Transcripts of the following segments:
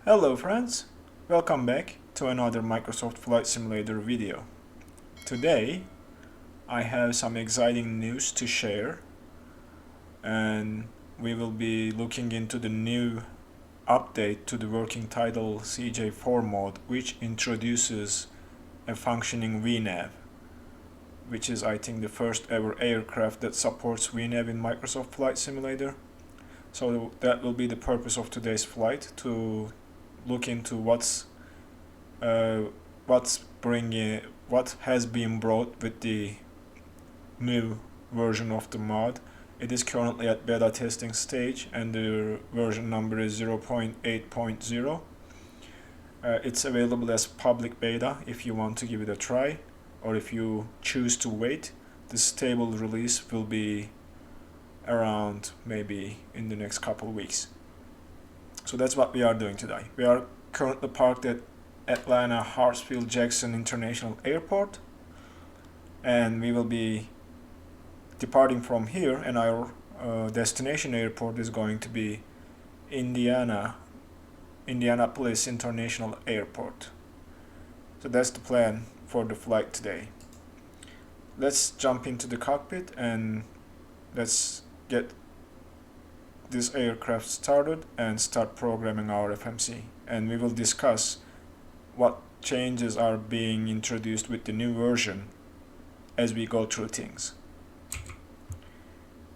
Hello friends, welcome back to another Microsoft Flight Simulator video. Today I have some exciting news to share, and we will be looking into the new update to the working title CJ4 Mod, which introduces a functioning VNAV, which is I think the first ever aircraft that supports VNAV in Microsoft Flight Simulator. So that will be the purpose of today's flight, to look into what has been brought with the new version of the mod. It is currently at beta testing stage and the version number is 0.8.0. It's available as public beta if you want to give it a try, or if you choose to wait. The stable release will be around maybe in the next couple of weeks. So that's what we are doing today. We are currently parked at Atlanta Hartsfield-Jackson International Airport, and we will be departing from here, and our destination airport is going to be Indianapolis International Airport. So that's the plan for the flight today. Let's jump into the cockpit and let's get this aircraft started and start programming our FMC, and we will discuss what changes are being introduced with the new version as we go through things.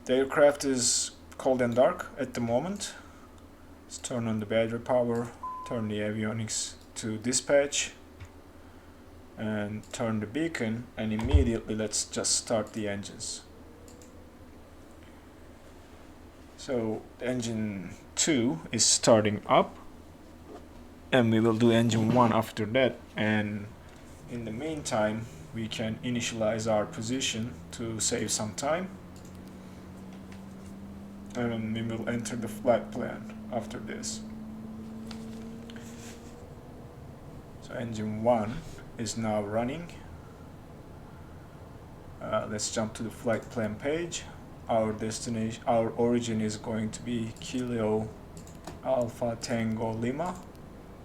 The aircraft is cold and dark at the moment. Let's turn on the battery power, turn the avionics to dispatch, and turn the beacon, and immediately let's just start the engines. So engine 2 is starting up, and we will do engine 1 after that, and in the meantime we can initialize our position to save some time, and we will enter the flight plan after this. So engine 1 is now running. Let's jump to the flight plan page. Our destination, our origin is going to be Kilo Alpha Tango Lima,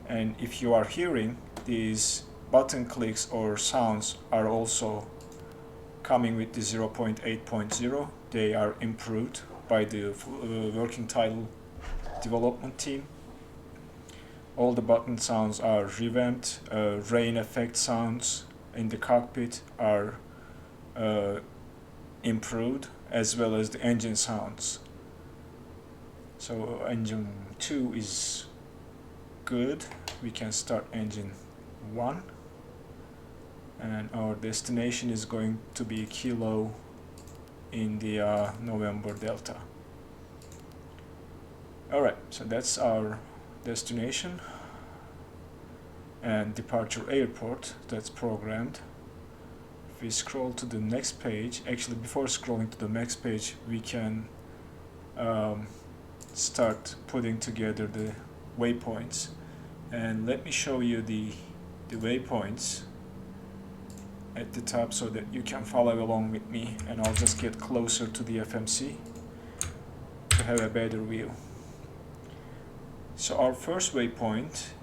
and if you are hearing these button clicks or sounds are also coming with the 0.8.0. They are improved by the working title development team. All the button sounds are revamped. Rain effect sounds in the cockpit are improved, as well as the engine sounds. So engine 2 is good. We can start engine 1, and our destination is going to be Kilo India November Delta. Alright, so that's our destination and departure airport that's programmed. If we scroll to the next page, actually before scrolling to the next page, we can start putting together the waypoints, and let me show you the waypoints at the top so that you can follow along with me, and I'll just get closer to the FMC to have a better view. So our first waypoint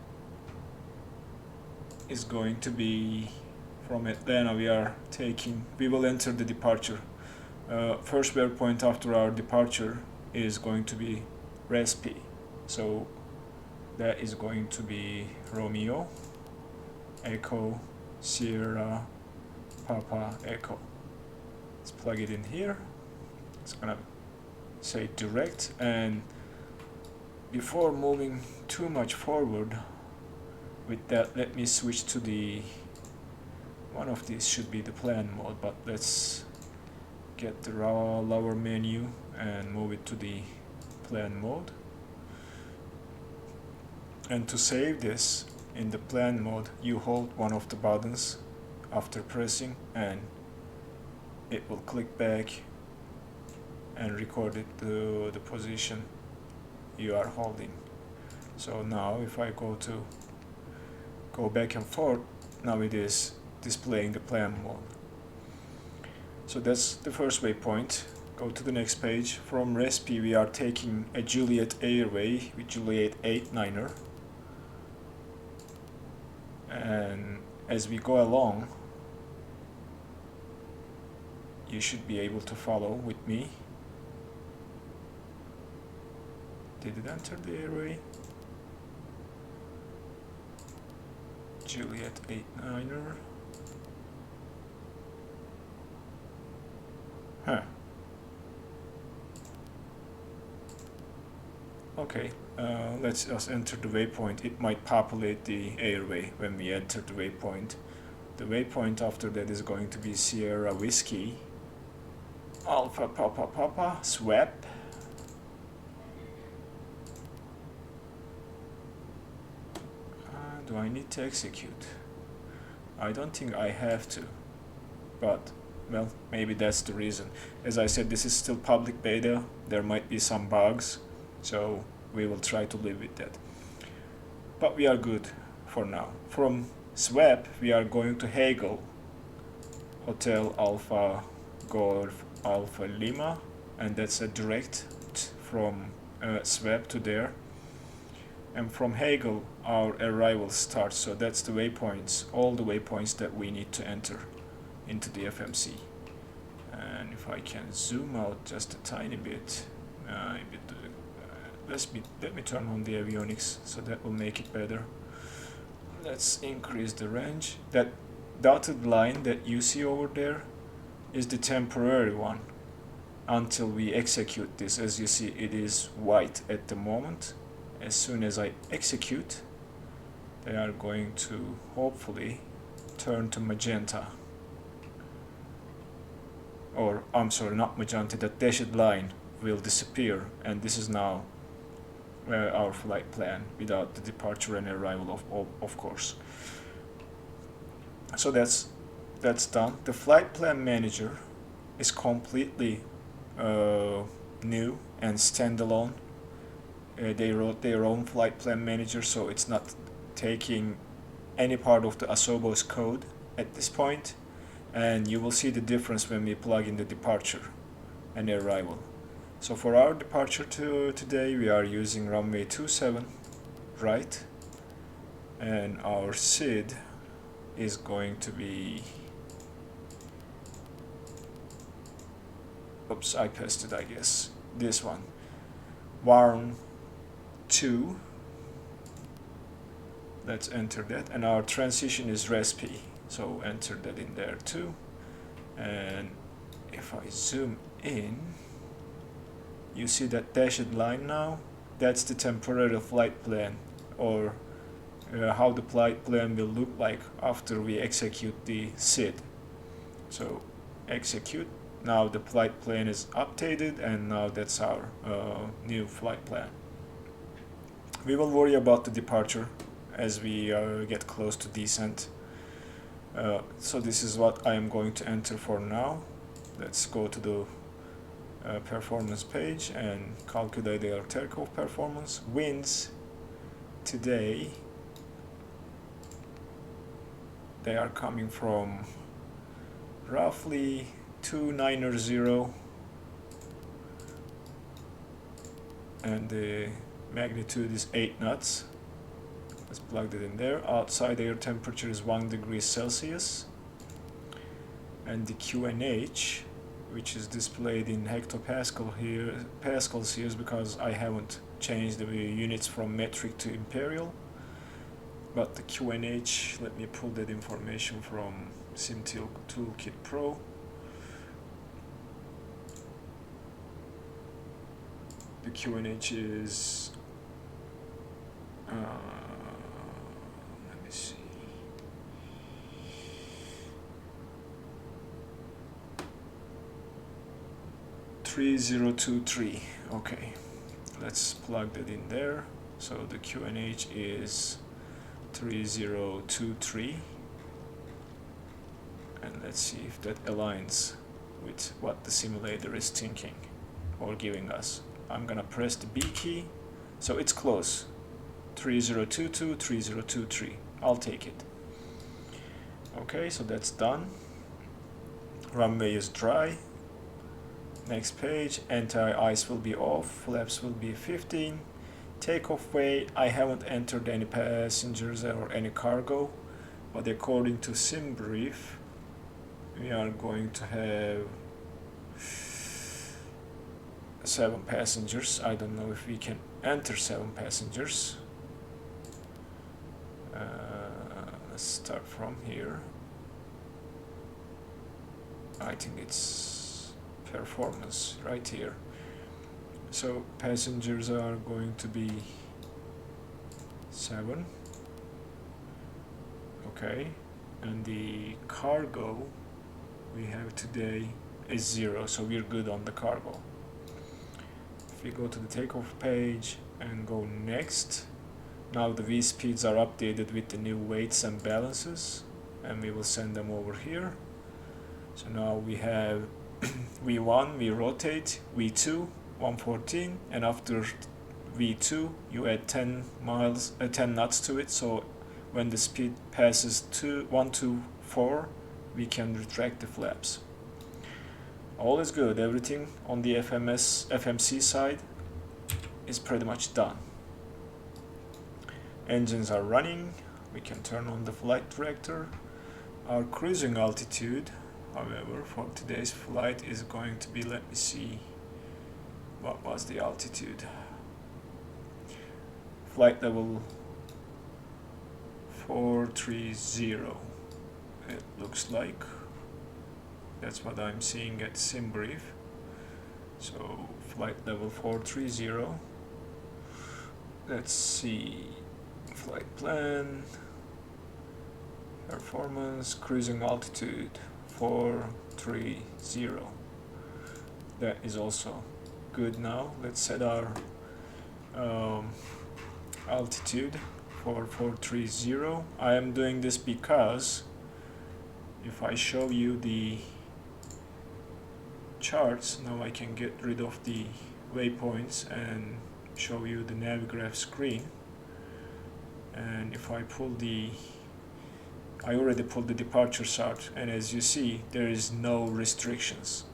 is going to be from Atlanta. We will enter the departure. First waypoint after our departure is going to be RESPE. So that is going to be Romeo, Echo, Sierra, Papa, Echo. Let's plug it in here. It's gonna say direct, and before moving too much forward with that, let me switch to the one of these should be the plan mode, but let's get the lower menu and move it to the plan mode. And to save this in the plan mode, you hold one of the buttons after pressing, and it will click back and record it to the position you are holding. So now if I go back and forth, now it is displaying the plan mode. So that's the first waypoint. Go to the next page. From RESPE we are taking a Juliet Airway with Juliet 89er. And as we go along, you should be able to follow with me. Did it enter the airway? Juliet 89er. Huh. Okay, let's just enter the waypoint. It might populate the airway when we enter the waypoint. The waypoint after that is going to be Sierra Whiskey, Alpha Papa Papa, SWAPP. Do I need to execute? I don't think I have to, but well, maybe that's the reason. As I said, this is still public beta. There might be some bugs, so we will try to live with that. But we are good for now. From SWAPP, we are going to HAGAL, Hotel Alpha Golf Alpha Lima, and that's a direct from SWAPP to there. And from HAGAL, our arrival starts. So that's the waypoints, all the waypoints that we need to enter into the FMC. And if I can zoom out just a tiny bit, let me turn on the avionics, so that will make it better. Let's increase the range. That dotted line that you see over there is the temporary one until we execute this. As you see, it is white at the moment. As soon as I execute, they are going to hopefully turn to magenta. Or, I'm sorry, not magenta, that dashed line will disappear, and this is now our flight plan without the departure and arrival of course. So that's done. The flight plan manager is completely new and standalone. They wrote their own flight plan manager, so it's not taking any part of the Asobo's code at this point, and you will see the difference when we plug in the departure and arrival. So for our departure today, we are using runway 27 right, and our SID is going to be, oops, I passed it, I guess, this one, warm 2. Let's enter that, and our transition is RESPE, so enter that in there too. And if I zoom in, you see that dashed line now. That's the temporary flight plan, or how the flight plan will look like after we execute the SID. So execute. Now the flight plan is updated, and now that's our new flight plan. We will worry about the departure as we get close to descent. So this is what I am going to enter for now. Let's go to the performance page and calculate our takeoff performance. Winds today, they are coming from roughly 290, and the magnitude is 8 knots. Let's plug it in there. Outside air temperature is 1 degree Celsius, and the QNH, which is displayed in hectopascal here, pascals here, because I haven't changed the units from metric to imperial. But the QNH, let me pull that information from SimTool Toolkit Pro. The QNH is let me see, .3023. Okay, let's plug that in there. So the QNH is 3023, and let's see if that aligns with what the simulator is thinking or giving us. I'm gonna press the B key, so it's close. 3022, 3023. I'll take it. Okay, so that's done. Runway is dry. Next page, anti-ice will be off, flaps will be 15. Takeoff weight, I haven't entered any passengers or any cargo. but according to sim brief we are going to have 7 passengers. I don't know if we can enter 7 passengers. Let's start from here. I think it's performance right here. So passengers are going to be 7. Okay, and the cargo we have today is 0, so we're good on the cargo. If we go to the takeoff page and go next, now the V speeds are updated with the new weights and balances, and we will send them over here. So now we have V1, we rotate, V2, 114, and after V2 you add 10 knots to it, so when the speed passes 124 we can retract the flaps. All is good. Everything on the FMC side is pretty much done. Engines are running. We can turn on the flight director. Our cruising altitude, however, for today's flight is going to be, let me see, what was the altitude? Flight level 430, it looks like. That's what I'm seeing at SimBrief. So flight level 430. Let's see, flight plan, performance, cruising altitude 430. That is also good. Now let's set our altitude for 430. I am doing this because if I show you the charts, now I can get rid of the waypoints and show you the Navigraph screen. And if I pull I already pulled the departure chart, and as you see there is no restrictions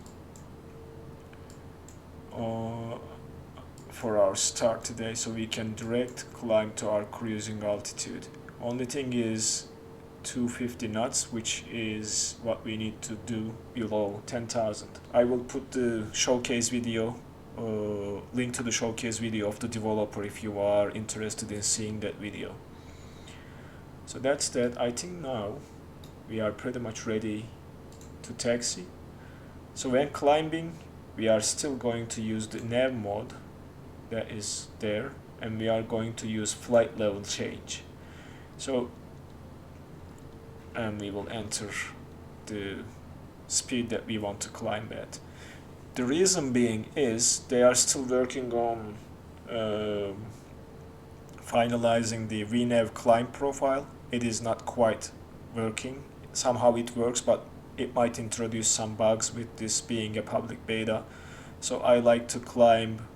for our start today, so we can direct climb to our cruising altitude. Only thing is 250 knots, which is what we need to do below 10,000. I will put the showcase video, link to the showcase video of the developer if you are interested in seeing that video. So that's that. I think now we are pretty much ready to taxi. So when climbing we are still going to use the nav mode that is there, and we are going to use flight level change. So and we will enter the speed that we want to climb at. The reason being is they are still working on finalizing the VNAV climb profile. It is not quite working. Somehow it works, but it might introduce some bugs with this being a public beta. So I like to climb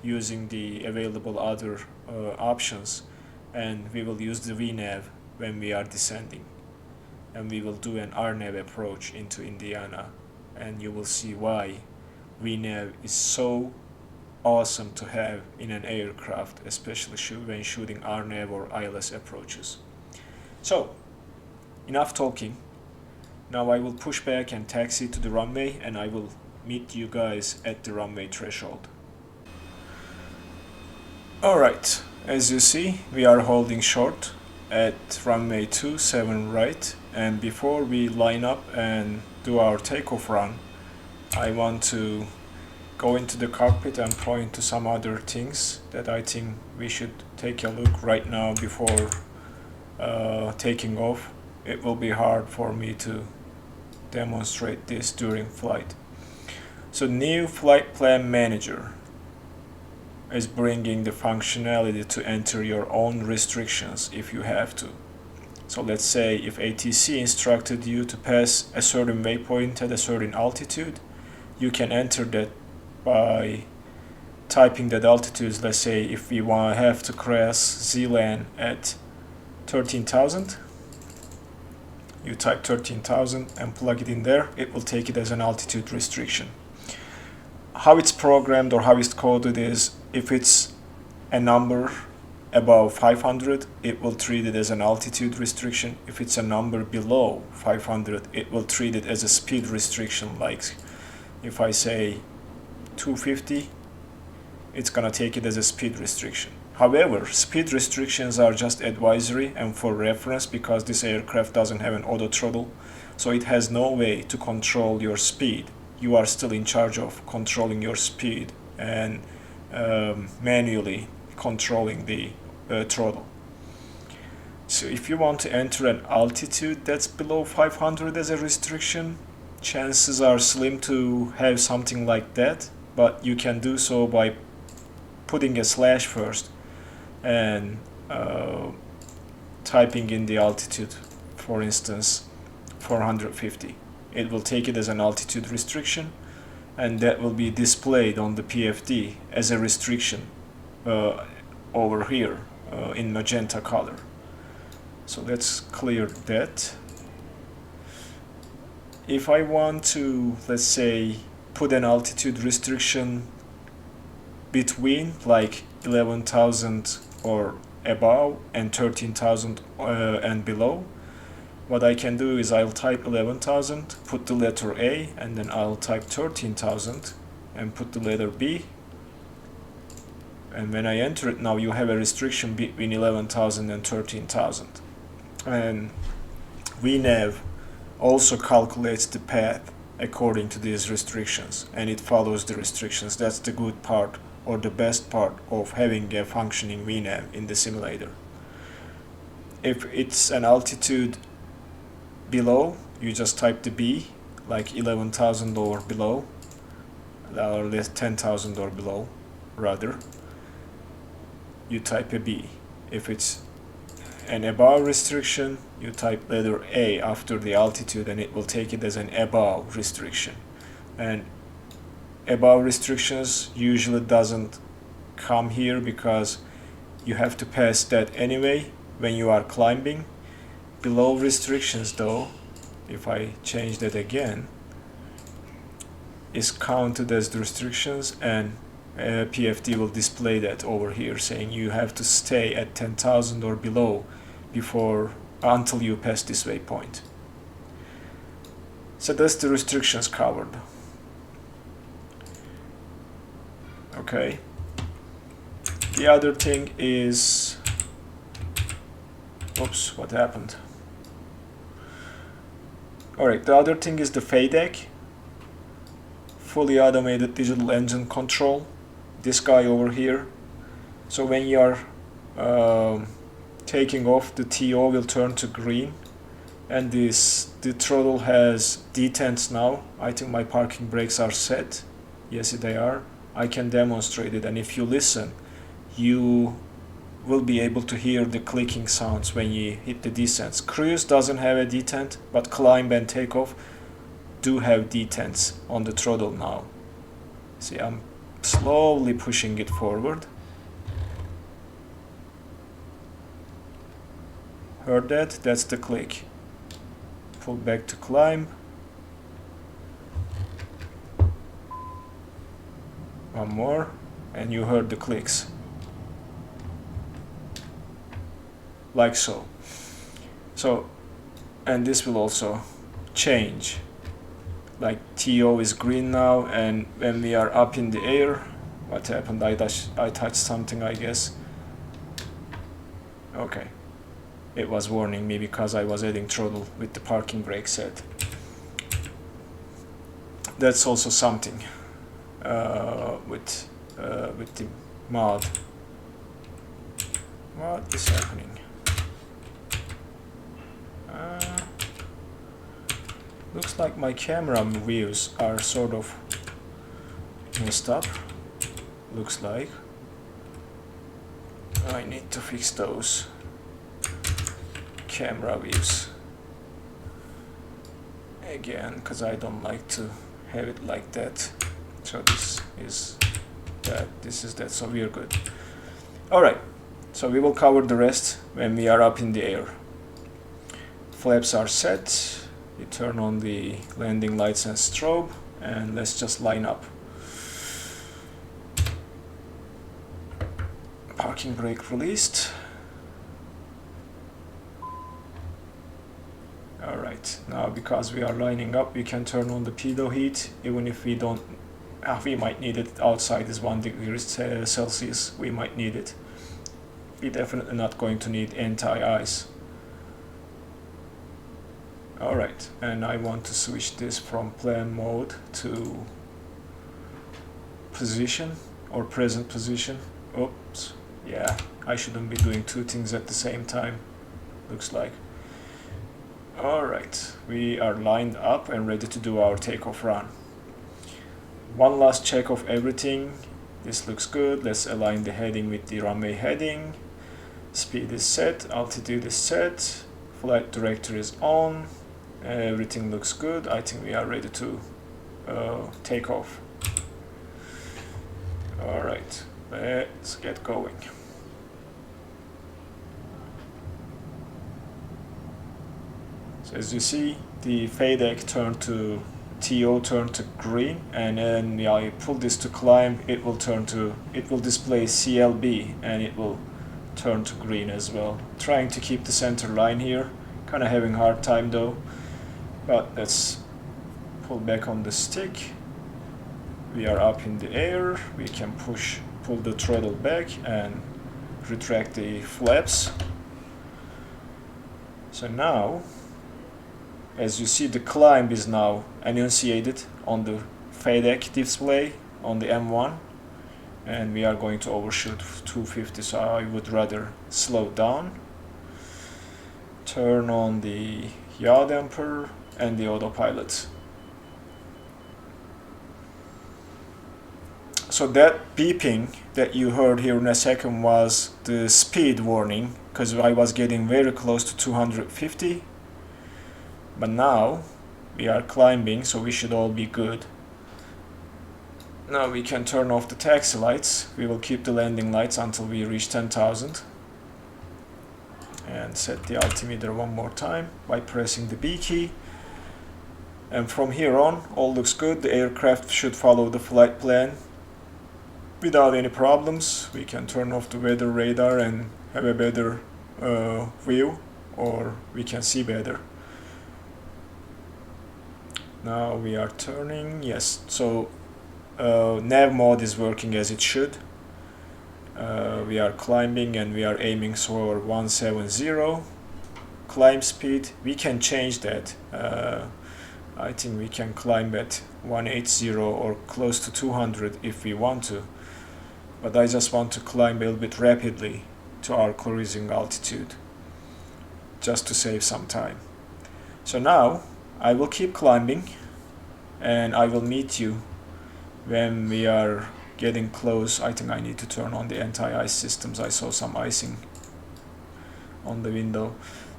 using the available other options, and we will use the VNAV when we are descending. And we will do an RNAV approach into Indiana, and you will see why VNAV is so awesome to have in an aircraft, especially when shooting RNAV or ILS approaches. So, enough talking. Now I will push back and taxi to the runway, and I will meet you guys at the runway threshold. Alright, as you see, we are holding short at runway 27 right, and before we line up and do our takeoff run, I want to go into the cockpit and point to some other things that I think we should take a look right now before taking off. It will be hard for me to demonstrate this during flight. So new flight plan manager is bringing the functionality to enter your own restrictions if you have to. So let's say if ATC instructed you to pass a certain waypoint at a certain altitude, you can enter that by typing that altitude. Let's say if we have to cross ZLAN at 13,000, you type 13,000 and plug it in there. It will take it as an altitude restriction. How it's programmed or how it's coded is, if it's a number above 500, it will treat it as an altitude restriction. If it's a number below 500, it will treat it as a speed restriction. Like if I say 250, it's gonna take it as a speed restriction. However, speed restrictions are just advisory and for reference, because this aircraft doesn't have an auto throttle, so it has no way to control your speed. You are still in charge of controlling your speed and manually controlling the throttle. So if you want to enter an altitude that's below 500 as a restriction, chances are slim to have something like that, but you can do so by putting a slash first and typing in the altitude, for instance 450. It will take it as an altitude restriction, and that will be displayed on the PFD as a restriction over here in magenta color. So let's clear that. If I want to, let's say, put an altitude restriction between like 11,000 or above and 13,000 and below, what I can do is I'll type 11,000, put the letter A, and then I'll type 13,000 and put the letter B. And when I enter it now, you have a restriction between 11,000 and 13,000. And VNAV also calculates the path according to these restrictions, and it follows the restrictions. That's the good part, or the best part of having a functioning VNAV in the simulator. If it's an altitude below, you just type the B, like 11,000 or below, or 10,000 or below, rather. You type a B. If it's an above restriction, you type letter A after the altitude, and it will take it as an above restriction. And above restrictions usually doesn't come here because you have to pass that anyway when you are climbing. Below restrictions though, if I change that again, is counted as the restrictions, and PFD will display that over here saying you have to stay at 10,000 or below until you pass this waypoint. So that's the restrictions covered. Okay. The other thing is, oops, what happened? Alright, the other thing is the FADEC, fully automated digital engine control. This guy over here. So when you are taking off, the TO will turn to green, and the throttle has detents now. I think my parking brakes are set. Yes, they are. I can demonstrate it, and if you listen, you will be able to hear the clicking sounds when you hit the descents. Cruise doesn't have a detent, but climb and takeoff do have detents on the throttle now. See, I'm slowly pushing it forward. Heard that? That's the click. Pull back to climb. One more, and you heard the clicks. Like so. So, and this will also change. Like TO is green now, and when we are up in the air, what happened? I touched something, I guess. Okay. It was warning me because I was adding throttle with the parking brake set. That's also something with the mod. What is happening? Looks like my camera views are sort of messed up. Looks like I need to fix those camera views again, because I don't like to have it like that. So this is that, this is that, so we are good. Alright, so we will cover the rest when we are up in the air. Flaps are set. You turn on the landing lights and strobe, and let's just line up. parking brake released. Alright, now because we are lining up, we can turn on the pido heat, even if we don't, we might need it. Outside is 1 degree Celsius, we might need it. We're definitely not going to need anti-ice. Alright, and I want to switch this from plan mode to position, or present position. Oops, yeah, I shouldn't be doing two things at the same time, looks like. Alright, we are lined up and ready to do our takeoff run. One last check of everything. This looks good. Let's align the heading with the runway heading. Speed is set, altitude is set, flight director is on. Everything looks good. I think we are ready to take off. Alright, let's get going. So as you see, the FADEC turned to TO turned to green, and then I pull this to climb, it will display CLB and it will turn to green as well. Trying to keep the center line here, kind of having a hard time though, but let's pull back on the stick. We are up in the air, we can pull the throttle back and retract the flaps. So now, as you see, the climb is now enunciated on the FADEC display on the M1, and we are going to overshoot 250, so I would rather slow down, turn on the yaw damper and the autopilot. So that beeping that you heard here in a second was the speed warning, because I was getting very close to 250. But now we are climbing, so we should all be good. Now we can turn off the taxi lights. We will keep the landing lights until we reach 10,000. And set the altimeter one more time by pressing the B key. And from here on, all looks good. The aircraft should follow the flight plan without any problems. We can turn off the weather radar and have a better view, or we can see better. Now we are turning, yes, so nav mode is working as it should. We are climbing and we are aiming for 170 climb speed. We can change that. I think we can climb at 180 or close to 200 if we want to, but I just want to climb a little bit rapidly to our cruising altitude just to save some time. So now I will keep climbing and I will meet you when we are getting close. I think I need to turn on the anti-ice systems. I saw some icing on the window.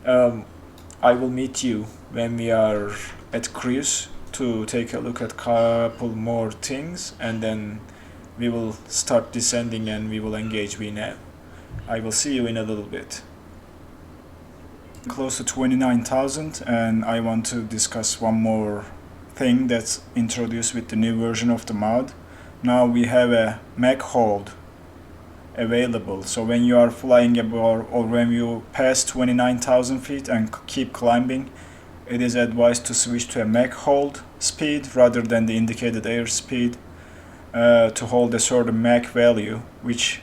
I will meet you when we are at cruise to take a look at a couple more things, and then we will start descending and we will engage VNAV. I will see you in a little bit. Close to 29,000, and I want to discuss one more thing that's introduced with the new version of the mod. Now we have a Mach hold available, so when you are flying above or when you pass 29,000 feet and keep climbing, it is advised to switch to a Mach hold speed rather than the indicated airspeed to hold a certain Mach value, which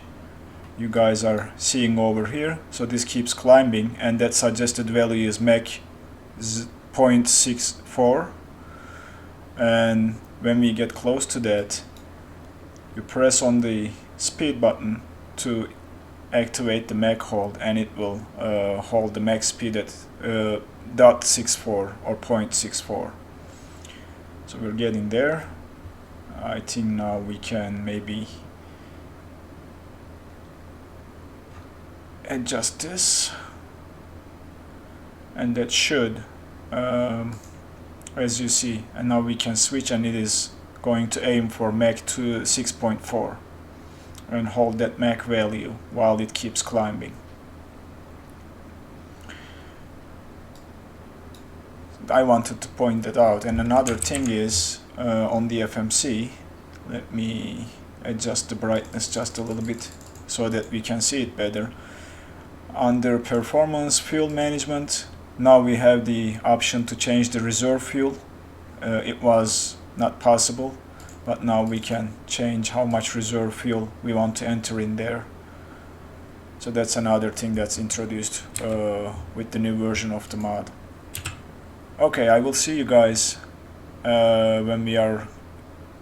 you guys are seeing over here. So this keeps climbing, and that suggested value is Mach 0.64, and when we get close to that, you press on the speed button to activate the Mach hold, and it will hold the Mach speed at 0.64 or 0.64. So we're getting there. I think now we can maybe adjust this, and that should, as you see, and now we can switch, and it is going to aim for Mach 6.4 and hold that Mach value while it keeps climbing. I wanted to point that out. And another thing is, on the FMC, let me adjust the brightness just a little bit so that we can see it better. Under performance fuel management, now we have the option to change the reserve fuel. It was not possible, but now we can change how much reserve fuel we want to enter in there. So that's another thing that's introduced with the new version of the mod. Okay, I will see you guys when we are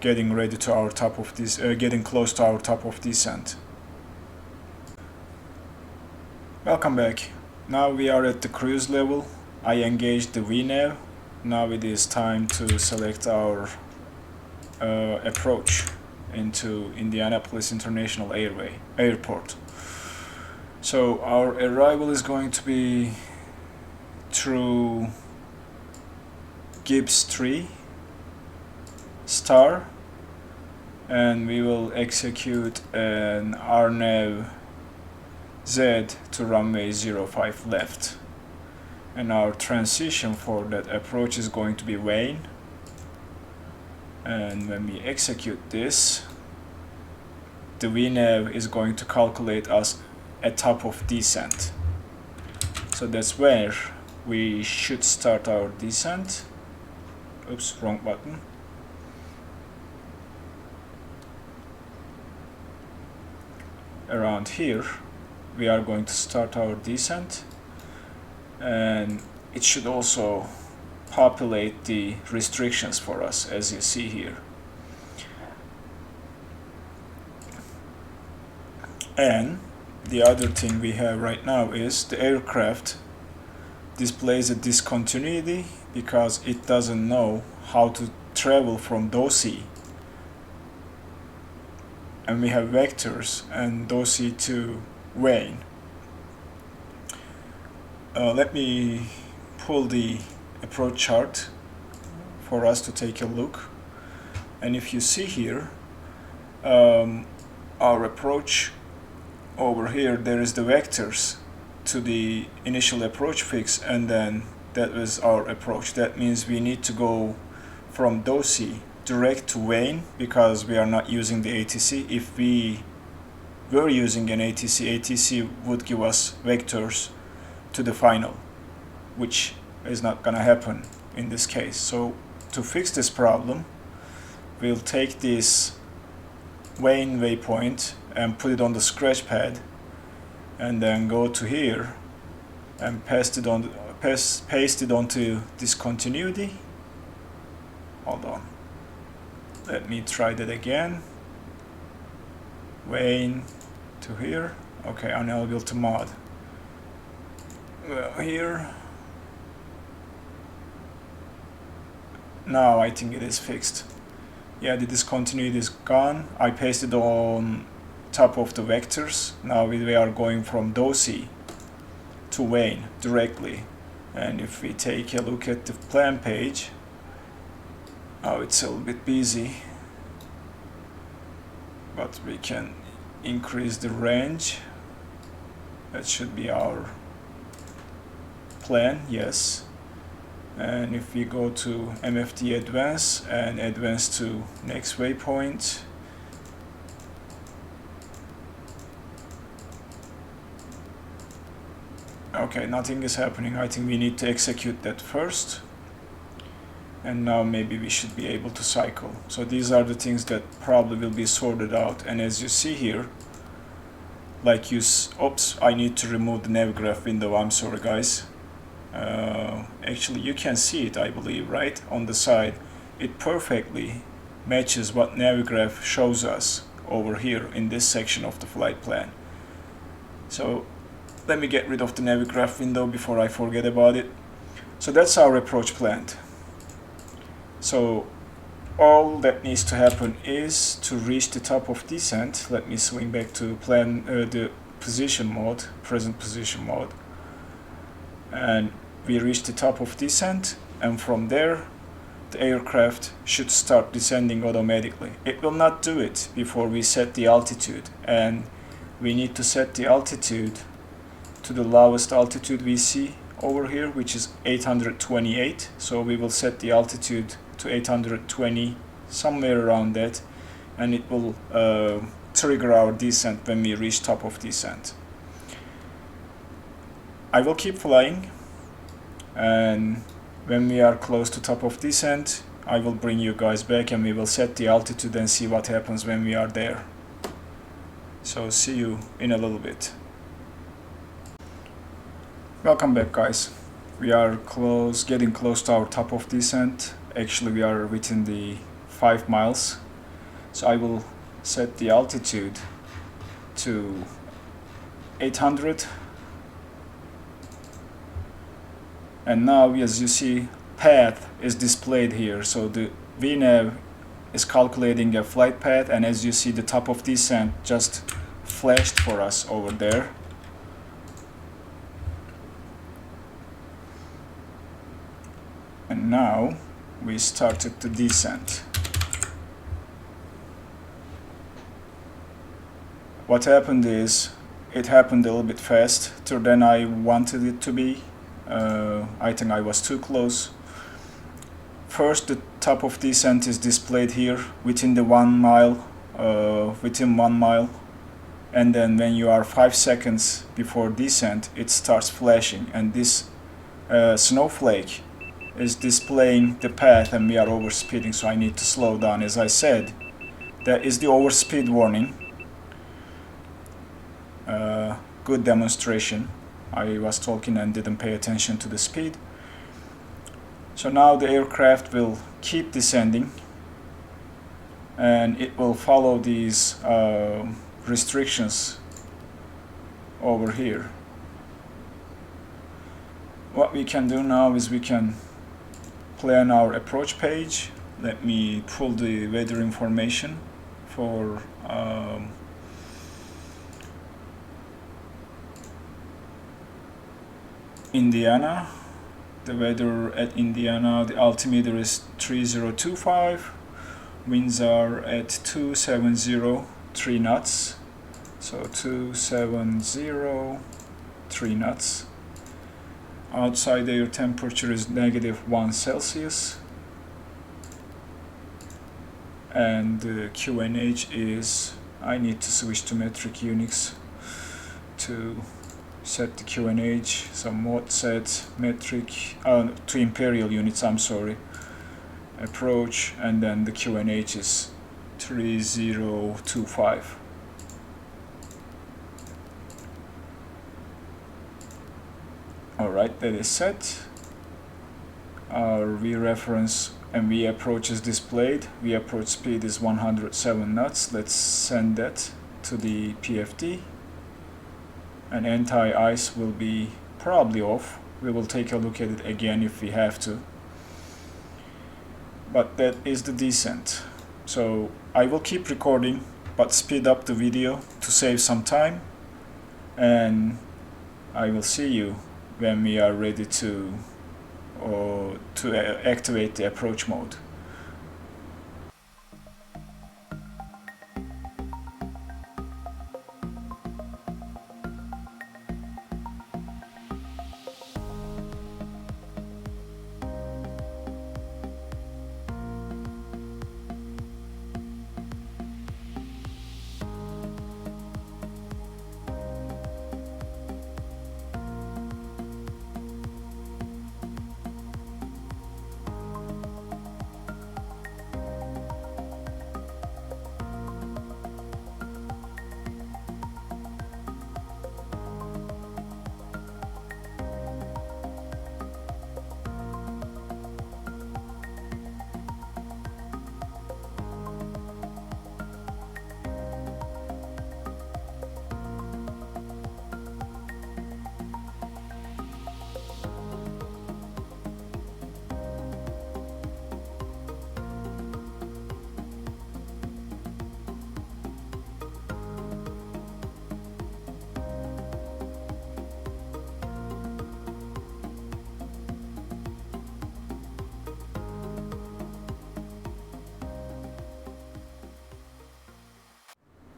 getting ready to our top of this, getting close to our top of descent. Welcome back. Now we are at the cruise level. I engaged the VNAV. Now it is time to select our approach into Indianapolis International Airport. So our arrival is going to be through Gibbs 3 star, and we will execute an RNAV Z to runway 05 left, and our transition for that approach is going to be Wayne. And when we execute this, the VNAV is going to calculate us a top of descent. So that's where we should start our descent. Oops, wrong button. Around here we are going to start our descent, and it should also populate the restrictions for us, as you see here. And the other thing we have right now is the aircraft displays a discontinuity because it doesn't know how to travel from DOSI, and we have vectors and DOSI to Wayne. Let me pull the approach chart for us to take a look, and if you see here, our approach over here, there is the vectors to the initial approach fix, and then that was our approach. That means we need to go from DOSI direct to Wayne because we are not using the ATC. If we were using an ATC would give us vectors to the final, which is not gonna happen in this case. So to fix this problem, we'll take this Wayne waypoint and put it on the scratch pad, and then go to here and paste it onto discontinuity. Hold on, let me try that again. Wayne to here. Okay, unavailable to mod. Well, here. Now I think it is fixed. Yeah, the discontinuity is gone. I pasted on top of the vectors. Now we are going from DOSI to Wayne directly. And if we take a look at the plan page, oh, it's a little bit busy, but we can increase the range. That should be our plan, yes. And if we go to MFD advance and advance to next waypoint, okay, nothing is happening. I think we need to execute that first, and now maybe we should be able to cycle. So these are the things that probably will be sorted out. And as you see here, like oops, I need to remove the NavGraph window. I'm sorry guys. Actually you can see it, I believe, right on the side. It perfectly matches what NavGraph shows us over here in this section of the flight plan. So let me get rid of the NavGraph window before I forget about it. So that's our approach planned. So all that needs to happen is to reach the top of descent. Let me swing back to plan the position mode, present position mode, and we reach the top of descent, and from there the aircraft should start descending automatically. It will not do it before we set the altitude, and we need to set the altitude to the lowest altitude we see over here, which is 828. So we will set the altitude to 820, somewhere around that, and it will trigger our descent when we reach top of descent. I will keep flying, and when we are close to top of descent, I will bring you guys back and we will set the altitude and see what happens when we are there. So see you in a little bit. Welcome back, guys. We are getting close to our top of descent. Actually, we are within the 5 miles. So I will set the altitude to 800. And now, as you see, path is displayed here. So the VNAV is calculating a flight path, and as you see, the top of descent just flashed for us over there. And now we started to descend. What happened is, it happened a little bit faster than I wanted it to be. I think I was too close. First, the top of descent is displayed here within the 1 mile, within 1 mile. And then when you are 5 seconds before descent, it starts flashing. And this snowflake is displaying the path, and we are overspeeding, so I need to slow down. As I said, that is the overspeed warning. Good demonstration. I was talking and didn't pay attention to the speed. So now the aircraft will keep descending, and it will follow these restrictions over here. What we can do now is we can plan our approach page. Let me pull the weather information for Indiana. The weather at Indiana, the altimeter is 3025, winds are at 2703 knots, so 2703 knots. Outside air temperature is -1 Celsius, and the QNH is, I need to switch to metric units to set the QNH, some mod set, metric, to imperial units, I'm sorry, approach, and then the QNH is 3025. Alright, that is set. Our V reference and V approach is displayed. V approach speed is 107 knots. Let's send that to the PFD. And anti-ice will be probably off. We will take a look at it again if we have to. But that is the descent. So I will keep recording, but speed up the video to save some time. And I will see you when we are ready to activate the approach mode.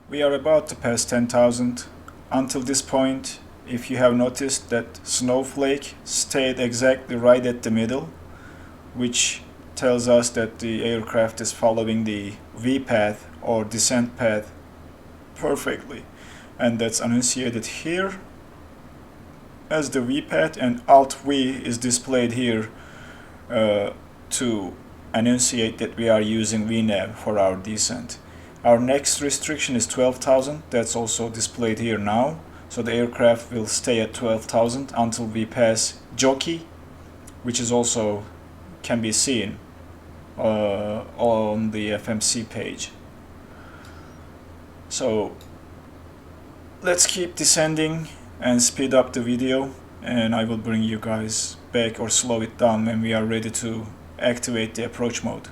We are about to pass 10,000. Until this point, if you have noticed, that snowflake stayed exactly right at the middle, which tells us that the aircraft is following the V path or descent path perfectly, and that's enunciated here as the V path, and Alt V is displayed here to enunciate that we are using VNAV for our descent. Our next restriction is 12,000. That's also displayed here now. So the aircraft will stay at 12,000 until we pass jockey, which is also can be seen on the FMC page. So let's keep descending and speed up the video, and I will bring you guys back or slow it down when we are ready to activate the approach mode.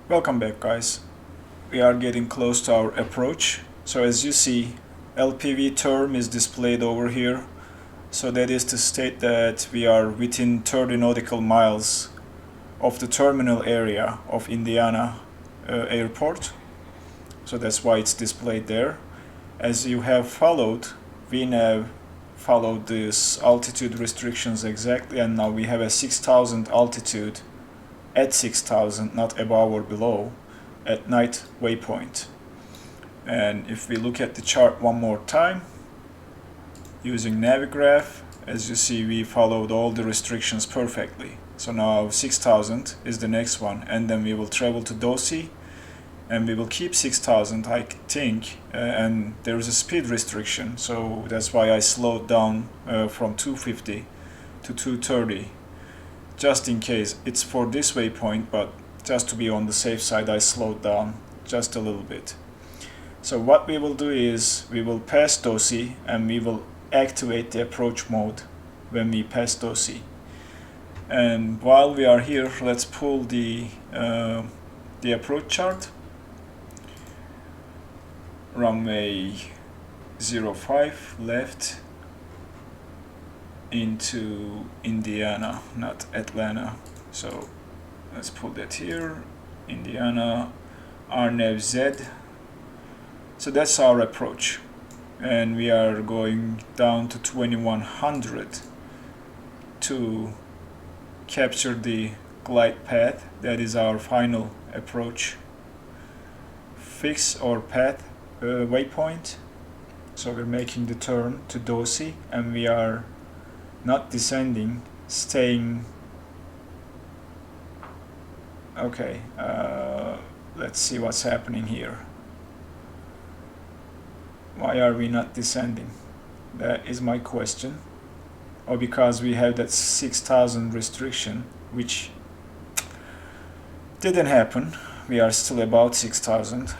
Welcome back, guys. We are getting close to our approach. So as you see, LPV term is displayed over here. So that is to state that we are within 30 nautical miles of the terminal area of Indiana airport. So that's why it's displayed there. As you have followed, VNAV followed this altitude restrictions exactly, and now we have a 6,000 altitude at 6,000, not above or below, at night waypoint. And if we look at the chart one more time, using Navigraph, as you see, we followed all the restrictions perfectly. So now 6,000 is the next one, and then we will travel to Dosi, and we will keep 6,000, I think, and there is a speed restriction, so that's why I slowed down from 250 to 230. Just in case. It's for this waypoint, but just to be on the safe side, I slowed down just a little bit. So what we will do is we will pass Dosi, and we will activate the approach mode when we pass Dosi. And while we are here, let's pull the approach chart. Runway 05 left into Indiana, not Atlanta. So let's pull that here. Indiana, RNAV Z. So that's our approach. And we are going down to 2100 to capture the glide path. That is our final approach fix or path waypoint. So we're making the turn to Dosi, and we are not descending, staying. Okay, let's see what's happening here. Why are we not descending? That is my question. Or because we have that 6,000 restriction, which didn't happen. We are still about 6,000.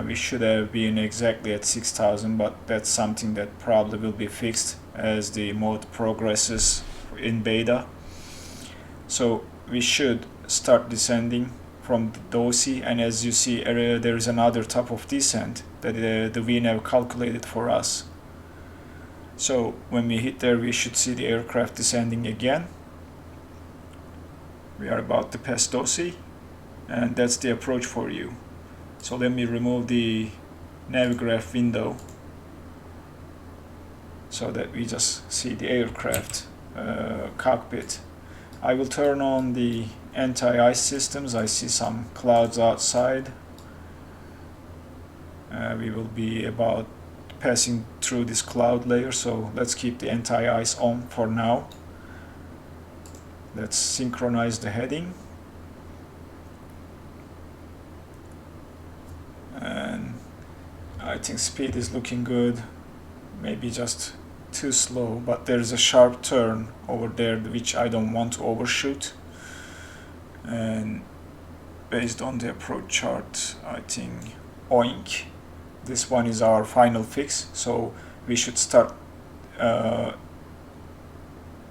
We should have been exactly at 6,000, but that's something that probably will be fixed as the mode progresses in beta. So we should start descending from the Dosi, and as you see, there is another type of descent that the VNAV calculated for us. So when we hit there, we should see the aircraft descending again. We are about to pass Dosi, and that's the approach for you. So let me remove the Navigraph window so that we just see the aircraft cockpit. I will turn on the anti-ice systems. I see some clouds outside. We will be about passing through this cloud layer, so let's keep the anti-ice on for now. Let's synchronize the heading. And I think speed is looking good. Maybe just too slow, but there's a sharp turn over there which I don't want to overshoot. And based on the approach chart, I think oink, this one is our final fix, so we should start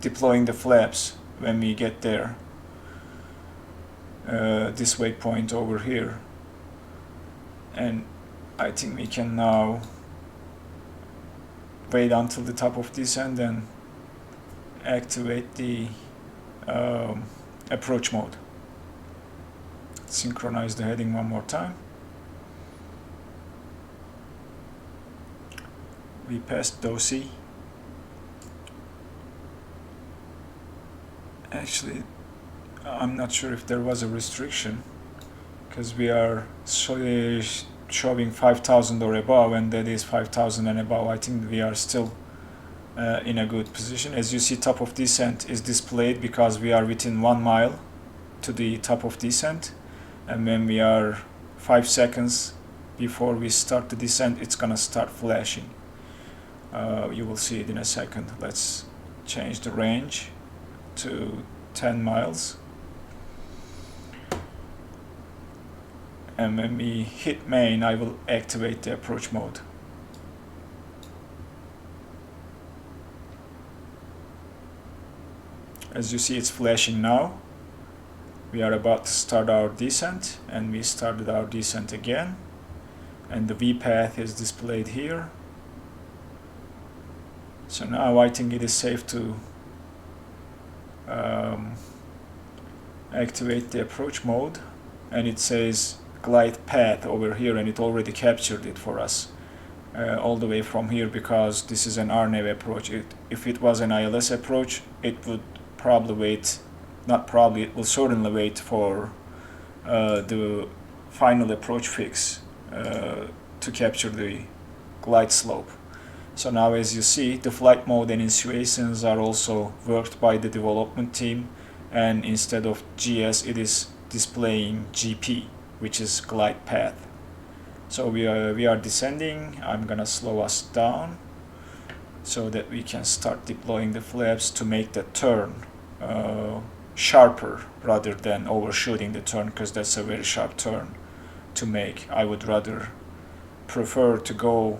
deploying the flaps when we get there. This waypoint over here, and I think we can now wait until the top of this and then activate the approach mode. Synchronize the heading one more time. We passed DOSI. Actually, I'm not sure if there was a restriction, because we are showing 5,000 or above, and that is 5,000 and above. I think we are still in a good position. As you see, top of descent is displayed because we are within 1 mile to the top of descent, and when we are 5 seconds before we start the descent, it's gonna start flashing. You will see it in a second. Let's change the range to 10 miles. And when we hit main, I will activate the approach mode. As you see, it's flashing now. We are about to start our descent, and we started our descent again. And the V path is displayed here. So now I think it is safe to activate the approach mode, and it says glide path over here, and it already captured it for us all the way from here, because this is an RNAV approach. If it was an ILS approach, it would probably wait, not probably, it will certainly wait for the final approach fix to capture the glide slope. So now, as you see, the flight mode and insuations are also worked by the development team, and instead of GS, it is displaying GP, which is glide path. So we are descending. I'm gonna slow us down so that we can start deploying the flaps to make the turn sharper rather than overshooting the turn, because that's a very sharp turn to make. I would rather prefer to go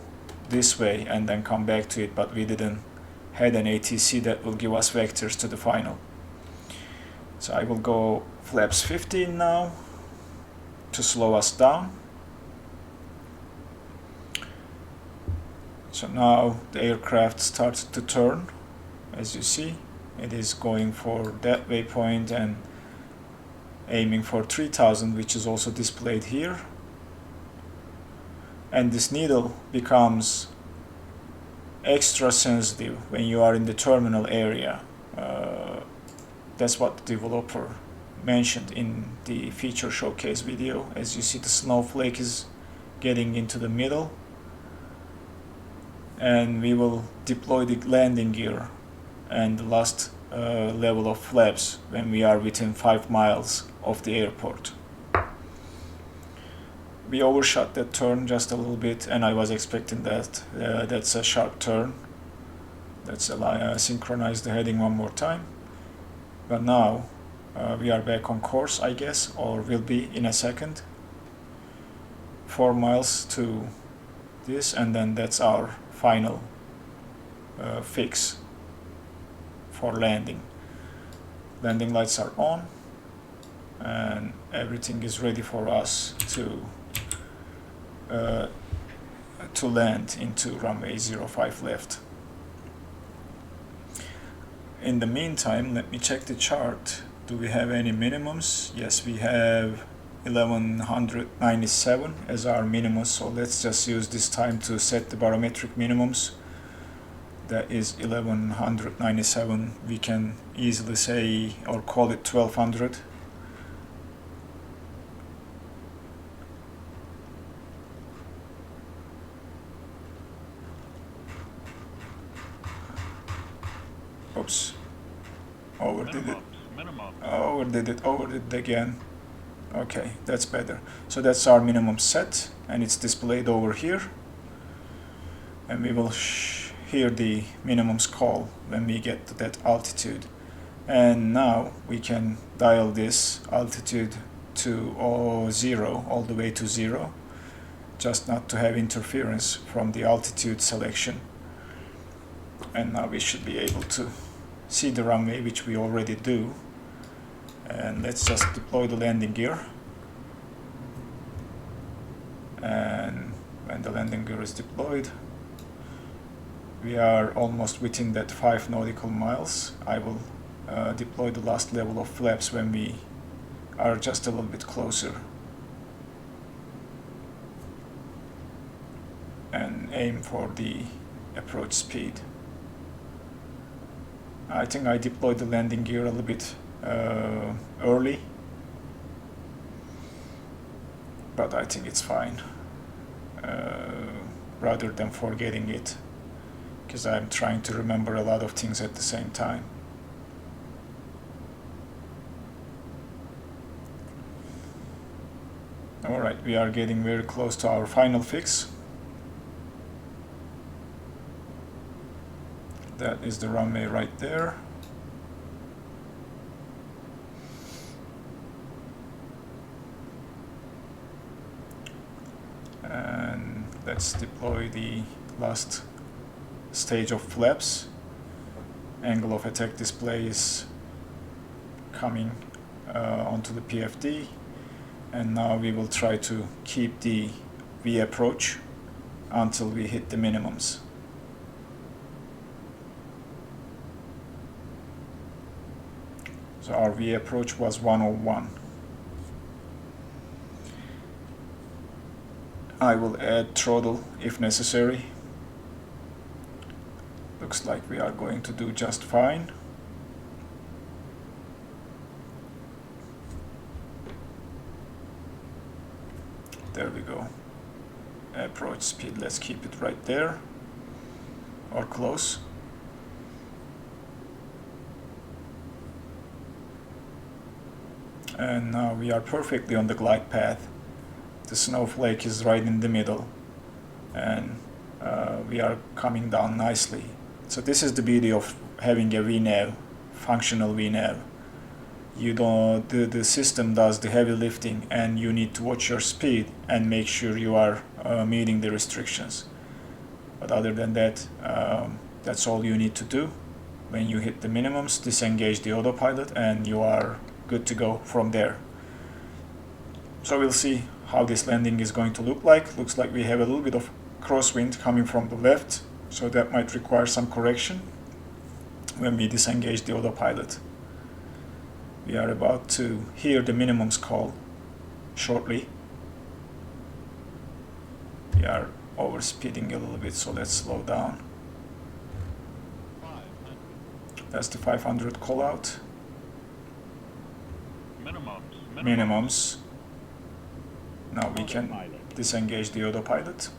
this way and then come back to it, but we didn't had an ATC that will give us vectors to the final. So I will go flaps 15 now to slow us down. So now the aircraft starts to turn. As you see, it is going for that waypoint and aiming for 3000, which is also displayed here. And this needle becomes extra sensitive when you are in the terminal area. That's what the developer mentioned in the feature showcase video. As you see, the snowflake is getting into the middle, and we will deploy the landing gear and the last level of flaps when we are within 5 miles of the airport. We overshot that turn just a little bit, and I was expecting that. That's a sharp turn. Let's synchronize the heading one more time. But now we are back on course, I guess, or will be in a second. 4 miles to this, and then that's our final fix for landing. Landing lights are on, and everything is ready for us to land into runway 05 left. In the meantime, let me check the chart. Do we have any minimums? Yes, we have 1197 as our minimum, so let's just use this time to set the barometric minimums. That is 1197. We can easily say or call it 1200. Oops, overdid it. Overdid it again. Okay, that's better. So that's our minimum set, and it's displayed over here. And we will hear the minimums call when we get to that altitude. And now we can dial this altitude to 0, all the way to 0, just not to have interference from the altitude selection. And now we should be able to see the runway, which we already do. And let's just deploy the landing gear. And when the landing gear is deployed, we are almost within that 5 nautical miles. I will deploy the last level of flaps when we are just a little bit closer, and aim for the approach speed. I think I deployed the landing gear a little bit early, but I think it's fine, rather than forgetting it, because I'm trying to remember a lot of things at the same time. Alright, we are getting very close to our final fix. That is the runway right there. And let's deploy the last stage of flaps. Angle of attack display is coming onto the PFD. And now we will try to keep the V approach until we hit the minimums. So our V approach was 101. I will add throttle if necessary. Looks like we are going to do just fine. There we go. Approach speed, let's keep it right there, or close. And now we are perfectly on the glide path. The snowflake is right in the middle, and we are coming down nicely. So this is the beauty of having a VNAV, functional VNAV. You don't, the system does the heavy lifting, and you need to watch your speed and make sure you are meeting the restrictions. But other than that, that's all you need to do. When you hit the minimums, disengage the autopilot, and you are good to go from there. So we'll see how this landing is going to look like. Looks like we have a little bit of crosswind coming from the left, so that might require some correction when we disengage the autopilot. We are about to hear the minimums call shortly. We are overspeeding a little bit, so let's slow down. That's the 500 call out. Minimums. Now we can disengage the autopilot.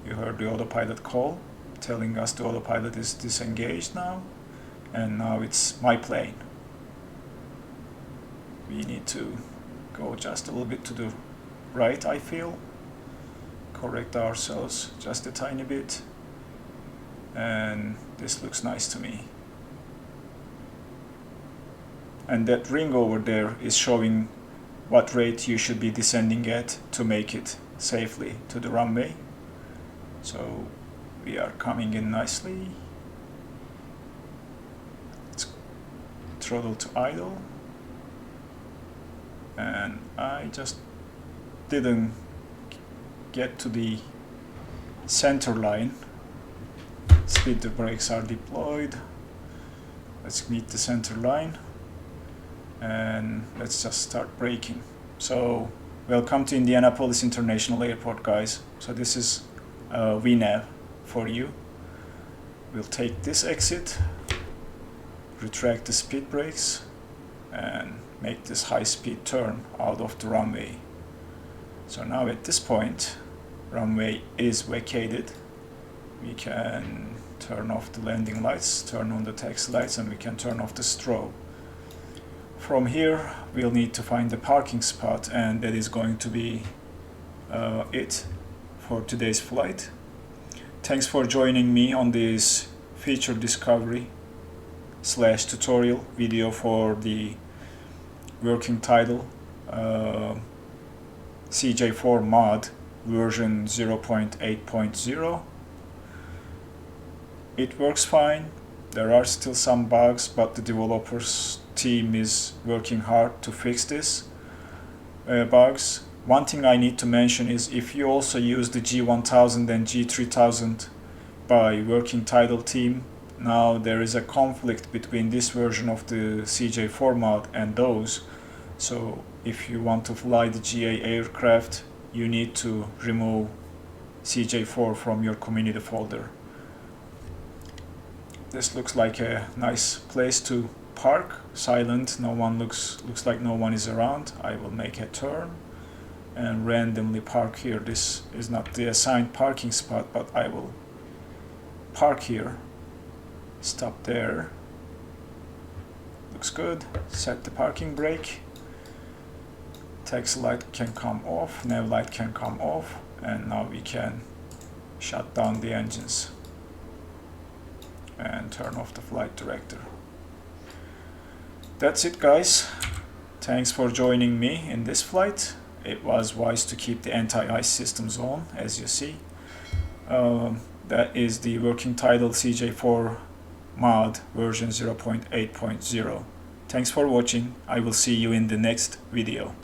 You heard the autopilot call telling us the autopilot is disengaged now, and now it's my plane. We need to go just a little bit to the right, I feel. Correct ourselves just a tiny bit. And this looks nice to me. And that ring over there is showing what rate you should be descending at to make it safely to the runway. So we are coming in nicely. Let's throttle to idle. And I just didn't get to the center line. Speed the brakes are deployed. Let's meet the center line, and let's just start braking. So welcome to Indianapolis International Airport, guys. So this is VNAV for you. We'll take this exit, retract the speed brakes, and make this high-speed turn out of the runway. So now at this point, runway is vacated. We can turn off the landing lights, turn on the taxi lights, and we can turn off the strobe. From here, we'll need to find the parking spot, and that is going to be it for today's flight. Thanks for joining me on this feature discovery / tutorial video for the working title CJ4 Mod version 0.8.0. It works fine. There are still some bugs, but the developers team is working hard to fix this bugs. One thing I need to mention is if you also use the G1000 and G3000 by working title team, now there is a conflict between this version of the CJ4 mod and those. So if you want to fly the GA aircraft, you need to remove CJ4 from your community folder. This looks like a nice place to park. Silent, no one looks like no one is around. I will make a turn and randomly park here. This is not the assigned parking spot, but I will park here. Stop there. Looks good. Set the parking brake. Taxi light can come off, nav light can come off, and now we can shut down the engines and turn off the flight director. That's it, guys. Thanks for joining me in this flight. It was wise to keep the anti-ice systems on, as you see. That is the working title CJ4 Mod version 0.8.0. Thanks for watching. I will see you in the next video.